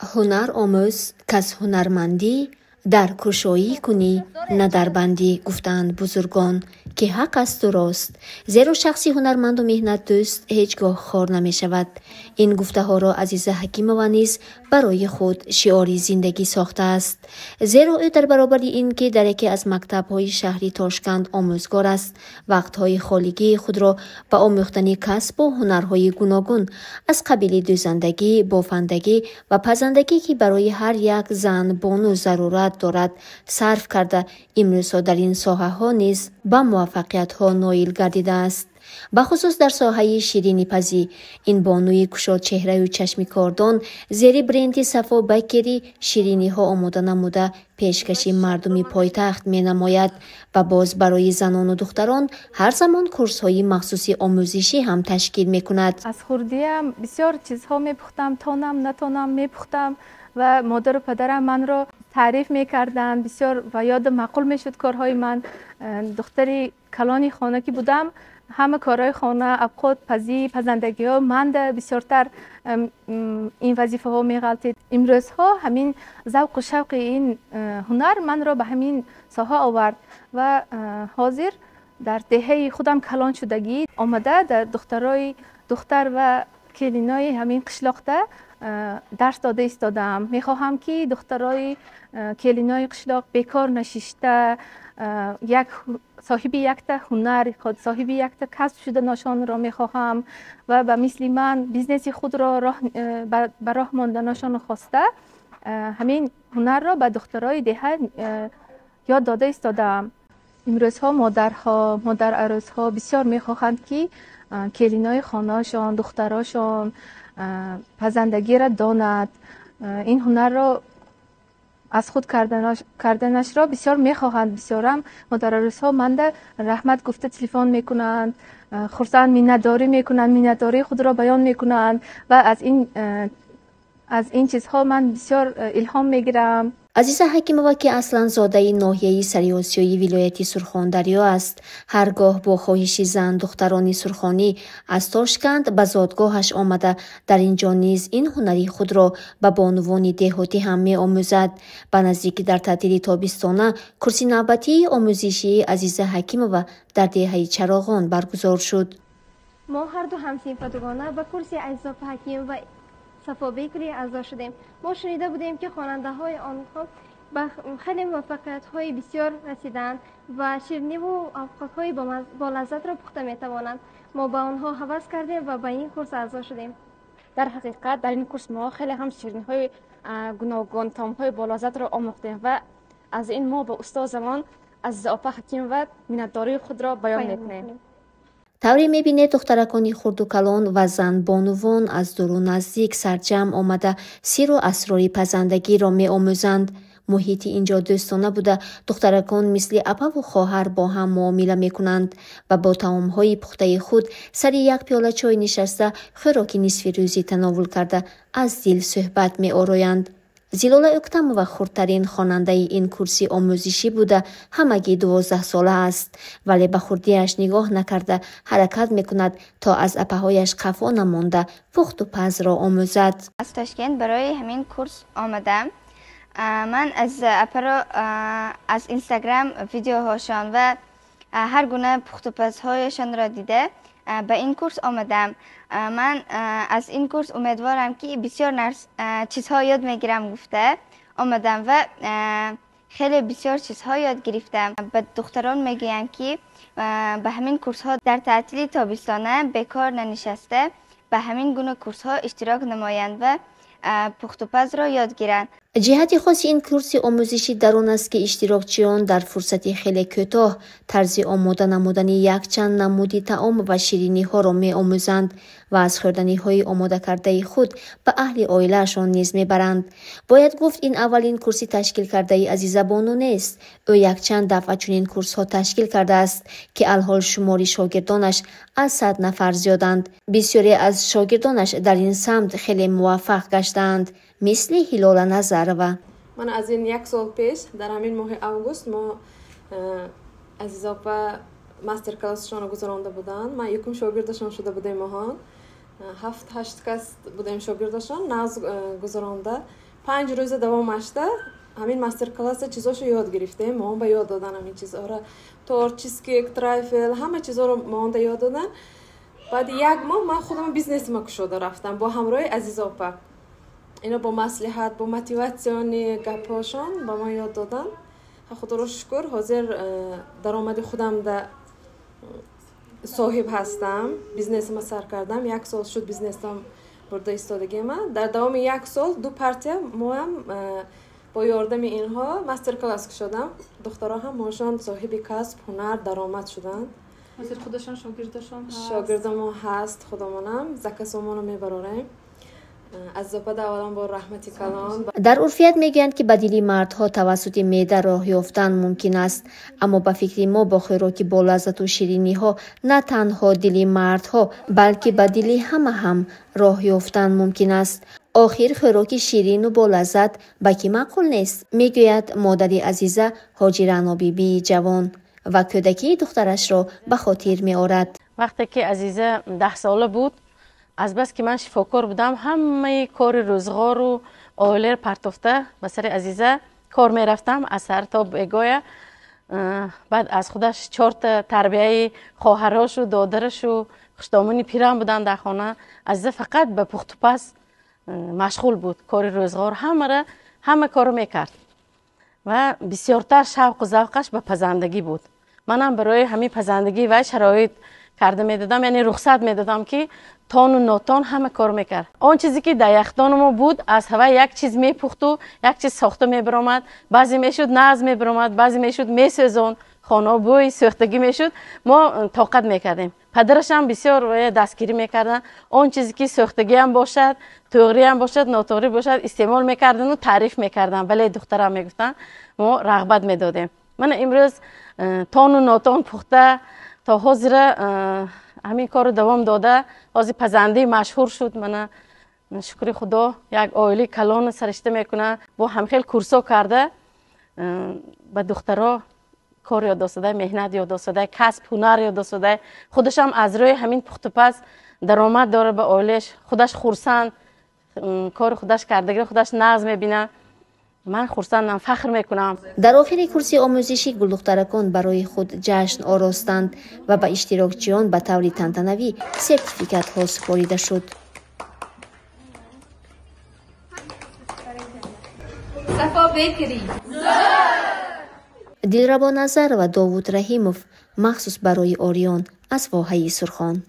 هنر آموز کس هنرمندی در کشایی کنی نه در بندی گفتند بزرگان که حق است و راست، زیرا شخصی هنرمند و مهنت دوست هیچگاه خوار نمی شود. این گفته ها را عزیزه حکیمова نیز برای خود شعاری زندگی ساخته است، زیرا او در برابر این که در یکی از مکتب‌های شهری تاشکند آموزگار است، وقت‌های خالیگی خود را به آموختن کسب و هنرهای گوناگون از قبیل دوزندگی، بافندگی و پزندگی که برای هر یک زن بانو ضرورت دارد صرف کرده، امروزها در این ساحه ها نیز به موفقیت ها نایل گردیده است. به خصوص در ساحه شیرینی پزی، این بانوی کشاد چهره و چشمی کاردان زیر برند صفا بکری شیرینی ها آماده نموده پیشکشی مردمی پایتخت می نماید و باز برای زنان و دختران هر زمان کورس های مخصوصی آموزشی هم تشکیل می کند. از خردیم بسیار چیزها می پختم، تانم نتانم می پختم و مادر و پدرم من را تعریف می کردند بسیار و یاد معقول می شد کارهای من. دختری کلانی خانه که بودم، همه کارهای خانه، ابخود، پزی، پزندگی ها من بسیارتر این وظیفه ها می غلطید. امروزها همین ذوق و شوق این هنر من را به همین ساحه آورد و حاضر در دهه خودم کلان شدگی آمده در دختر و کلینای همین قشلاق درس داده ایستادم. میخواهم که دخترای کلینای قشلاق بیکار نشسته، صاحب یک هنر، صاحب یک کسب شده نشان را میخواهم و به مثل من بیزنس خود را به راه ماندنشان خواسته همین هنر را به دخترای دهه یاد داده ایستادم. امروزها مادر عروسها بسیار میخواهند که کلینای خانه‌شان، دختراشان پزندگی را داند. این هنر را از خود کردنش را بسیار میخواهند. بسیارم مادر عروسها من رحمت گفته تلفن میکنند، خرسند مینداری میکنند، مینداری خود را بیان میکنند و از این چیزها من بسیار الهام میگیرم. عزیزه حکیمова که اصلا زاده ناحیه سری آسیایی ولایت سرخاندریا است، هرگاه با خواهش زن دختران سرخانی از تاشکند به زادگاهش آمده در اینجا نیز این هنری خود را به بانوان دهاتی هم می آموزد. به نزدیک در تعطیل تابستانه کورس نوبتی آموزشی عزیزه حکیمова در دهه چراغان برگزار شد. ما هر دو همصنفتگانه به کورس عزیزه حکیمova صفا بیکری اعضا شدیم. ما شنیده بودیم که خواننده های آنها به خیلی موفقیت های بسیار رسیدند و شیرینی و اوقات های با لذت را پخته می توانند. ما به آنها هوس کردیم و به این کورس اعضا شدیم. در حقیقت در این کورس ما خیلی هم شیرینی های گوناگون، طعم های با لذت را آموختیم و از این ما به استادمان از آپا حکیم و مینداری خود را بیان میکنیم. طوری میبینید دخترکانی خرد و کلان و زن بانوان از دور و نزدیک سرجم آمده سیر و اسرار پزندگی را می آموزند. محیط اینجا دوستانه بوده، دخترکان مثل اپا و خواهر با هم معامله می کنند و با طعام‌های پخته خود سر یک پیاله چای نشسته خوراک نصف روزی تناول کرده از دل صحبت می آرایند. زیلاله اکتمova خردترین خواننده این کورس آموزشی بوده، همگی 12 ساله است، ولی به خردیش نگاه نکرده حرکت میکند تا از اپهایش قفا نمانده پخت و پز را آموزد. از تاشکند برای همین کورس آمدم. من از اپا را از اینستاگرام ویدیوهاشان و هر گونه پخت و پزهایشان را دیده به این کورس آمدم. من از این کورس امیدوارم که بسیار چیزها یاد میگیرم گفته آمدم و خیلی بسیار چیزها یاد گرفتم. به دختران میگویم که به همین کورس ها در تعطیل تابستانه بیکار ننشسته به همین گونه کورس ها اشتراک نمایند و پخت و پز را یاد گیرند. جهت خاص این کورس آموزشی در آن است که اشتراکچیان در فرصت خیلی کوتاه طرز آماده نمودن یک چند نمودی طعام و شیرینی ها را می آموزند و از خوردنی های آماده کرده خود به اهل عائله‌شان نیز میبرند. باید گفت این اولین کورسی تشکیل کرده عزیزه بانو نیست. او یک چند دفعه چنین کورس ها تشکیل کرده است که الحال شماری شاگردانش از 100 نفر زیادند. بسیاری از شاگردانش در این سمت خیلی موفق گشتند، مثل هلال نظرova. من از این 1 سال پیش در همین ماه اوگوست ما عزیزا با ماستر کلاسشان گذرانده بودند. ما یکم شاگردشان شده بودیم. ما 7-8 کس بودیم شاگردشان ناز گذرانده 5 روز دوام داشته. همین مستر کلاس چیزاشو یاد گرفتیم. ما به یاد دادن همین چیزا را، تورت، چیز کیک، ترایفل، همه چیزا رو ما یاد دادن. بعد یک ماه من خودم بیزنس ما کشوده رفتم با همراه عزیز آپا. اینا با مصلحت، با موتیواسیون گپاشون با ما یاد دادن. خدا رو شکر حاضر درآمد خودم در صاحب هستم. بیزنس ما سر کردم. 1 سال شد بیزنسم برده ایستادگی من. در دوام 1 سال 2 پارتی ما هم با یاردم اینها مستر کلاس کشیدم. دخترها هم ماشان صاحب کسب، هنر، درآمد شدن. حاضر خودشان شاگردشان هست. شاگردم هست خودمونم زکاسمونو میبراریم. از زبده اولان با رحمتی کلان. در عرفیت میگویند که بدیلی مردها توسط معده راه یافتن ممکن است، اما به فکر ما با خوراک با لذت و شیرینی ها نه تنها دلی مردها بلکه بدیلی همه هم راه یافتن ممکن است. آخر خوراک شیرین و با لذت به کی معقول نیست؟ میگوید مادری عزیزه حاجی رعنا بیبی جوان و کودکی دخترش را به خاطر می آورد. وقتی که عزیزه 10 ساله بود، از بس که من شفاکار بودم، همه کار روزگار و آیلر پرتافته به سر عزیزه کار می رفتم از سر تا بگویه. بعد از خودش 4 تا تربیه خواهرش و دادرش و خوشدامنی پیرم بودن در خانه. عزیزه فقط به پخت و پز مشغول بود. کار روزگار همه کارو میکرد و بسیارتر شوق و ذوقش به پزندگی بود. منم برای همین پزندگی و شرایط کرده میدادم، یعنی رخصت میدادم که تان و ناتان همه کار میکرد. آن چیزی که در یخدان ما بود از هوا یک چیز میپخت و یک چیز ساخته میبرامد. بعضی میشد ناز میبرامد، بعضی میشد میسوزان، خانه بوی سوختگی میشد. ما طاقت میکردیم. پدرش هم بسیار دستگیری میکردن. آن چیزی که سوختگی هم باشد، توغری هم باشد، ناتوغری باشد استعمال میکردن و تعریف میکردن. ولی دخترم میگفتن ما رغبت میدادیم. من امروز تان و ناتان پخته تا حاضر همین کار دوام داده، حاضر پزنده مشهور شد. من شکر خدا یک عائله کلان سرشته میکنه. با همخیل کورسا کرده به دخترها کار یاد داده، مهنت یاد داده، کسب هنر یاد داده. خودش هم از روی همین پخت و پز درآمد داره به عائلش. خودش خرسند کار خودش کردگی خودش ناز میبینه. من خرسندم، فخر میکنم. در آخر کورس آموزشی گلدخترکان برای خود جشن آراستند و به اشتراکچیان به طور تنتنوی سرتیفیکات ها سپاریده شد. صفا بیکری، دلربا نظر و داوود رحیموف مخصوص برای آریان از واحه سرخان.